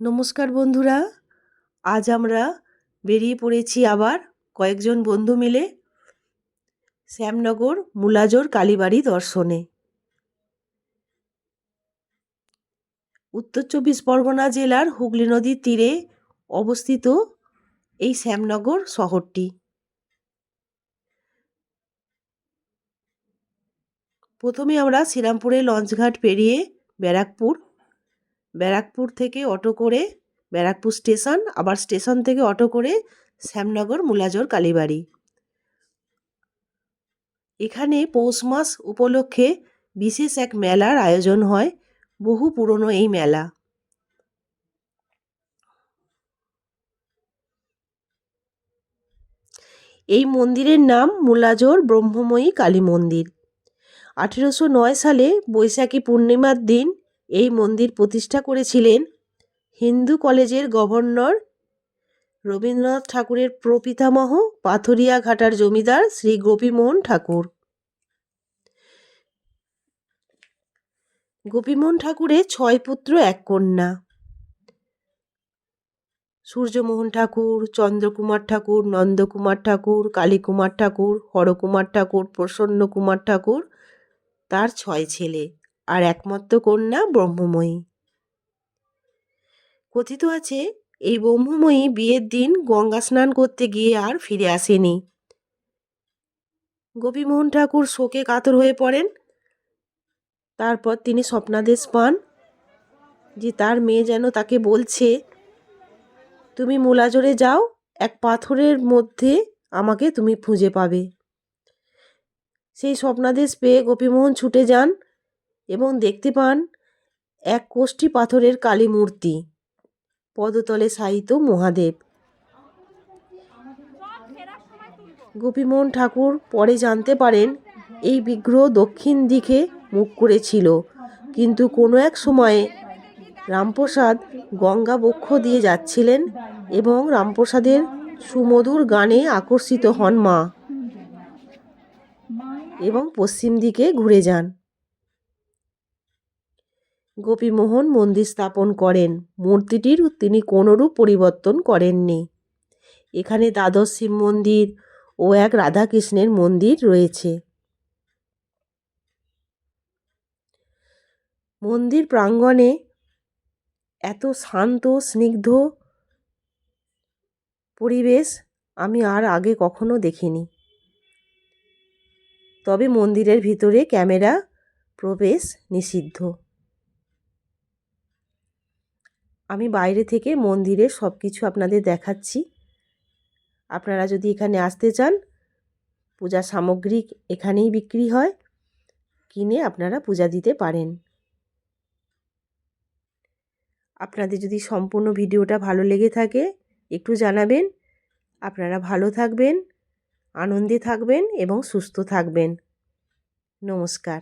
নমস্কার বন্ধুরা, আজ আমরা বেরিয়ে পড়েছি আবার কয়েকজন বন্ধু মিলে শ্যামনগর মুলাজোর কালীবাড়ি দর্শনে। উত্তর চব্বিশ পরগনা জেলার হুগলি নদীর তীরে অবস্থিত এই শ্যামনগর শহরটি। প্রথমে আমরা শ্রীরামপুরে লঞ্চঘাট পেরিয়ে ব্যারাকপুর থেকে অটো করে ব্যারাকপুর স্টেশন, আবার স্টেশন থেকে অটো করে শ্যামনগর মুলাজোর কালীবাড়ি। এখানে পৌষ মাস উপলক্ষে বিশেষ এক মেলার আয়োজন হয়। বহু পুরনো এই মেলা। এই মন্দিরের নাম মুলাজোর ব্রহ্মময়ী কালী মন্দির। 1809 সালে বৈশাখী পূর্ণিমার দিন এই মন্দির প্রতিষ্ঠা করেছিলেন হিন্দু কলেজের গভর্নর রবীন্দ্রনাথ ঠাকুরের প্রপিতামহ পাথরিয়া ঘাটার জমিদার শ্রী গোপীমোহন ঠাকুর। গোপীমোহন ঠাকুরের 6 পুত্র 1 কন্যা। সূর্যমোহন ঠাকুর, চন্দ্রকুমার ঠাকুর, নন্দকুমার ঠাকুর, কালীকুমার ঠাকুর, হরকুমার ঠাকুর, প্রসন্ন কুমার ঠাকুর, তার 6 ছেলে আর একমাত্র কন্যা ব্রহ্মময়ী। কথিত আছে এই ব্রহ্মময়ী বিয়ের দিন গঙ্গা স্নান করতে গিয়ে আর ফিরে আসেনি। গোপীমোহন ঠাকুর শোকে কাতর হয়ে পড়েন। তারপর তিনি স্বপ্নাদেশ পান যে তার মেয়ে যেন তাকে বলছে, তুমি মুলাজোরে যাও, এক পাথরের মধ্যে আমাকে তুমি খুঁজে পাবে। সেই স্বপ্নাদেশ পেয়ে গোপীমোহন ছুটে যান এবং দেখতে পান এক কোষ্ঠী পাথরের কালী মূর্তি, পদতলে শায়িত মহাদেব। গোপীমোহন ঠাকুর পরে জানতে পারেন এই বিগ্রহ দক্ষিণ দিকে মুখ করেছিল, কিন্তু কোনো এক সময়ে রামপ্রসাদ গঙ্গা বক্ষ দিয়ে যাচ্ছিলেন এবং রামপ্রসাদের সুমধুর গানে আকর্ষিত হন মা এবং পশ্চিম দিকে ঘুরে যান। গোপীমোহন মন্দির স্থাপন করেন। মূর্তিটির তিনি কোনোরূপ পরিবর্তন করেননি। এখানে দ্বাদশ শিব মন্দির ও এক রাধাকৃষ্ণের মন্দির রয়েছে। মন্দির প্রাঙ্গণে এত শান্ত স্নিগ্ধ পরিবেশ আমি আর আগে কখনো দেখিনি। তবে মন্দিরের ভিতরে ক্যামেরা প্রবেশ নিষিদ্ধ। আমি বাইরে থেকে মন্দিরের সব কিছু আপনাদের দেখাচ্ছি। আপনারা যদি এখানে আসতে চান, পূজা সামগ্রী এখানেই বিক্রি হয়, কিনে আপনারা পূজা দিতে পারেন। আপনাদের যদি সম্পূর্ণ ভিডিওটা ভালো লেগে থাকে একটু জানাবেন। আপনারা ভালো থাকবেন, আনন্দে থাকবেন এবং সুস্থ থাকবেন। নমস্কার।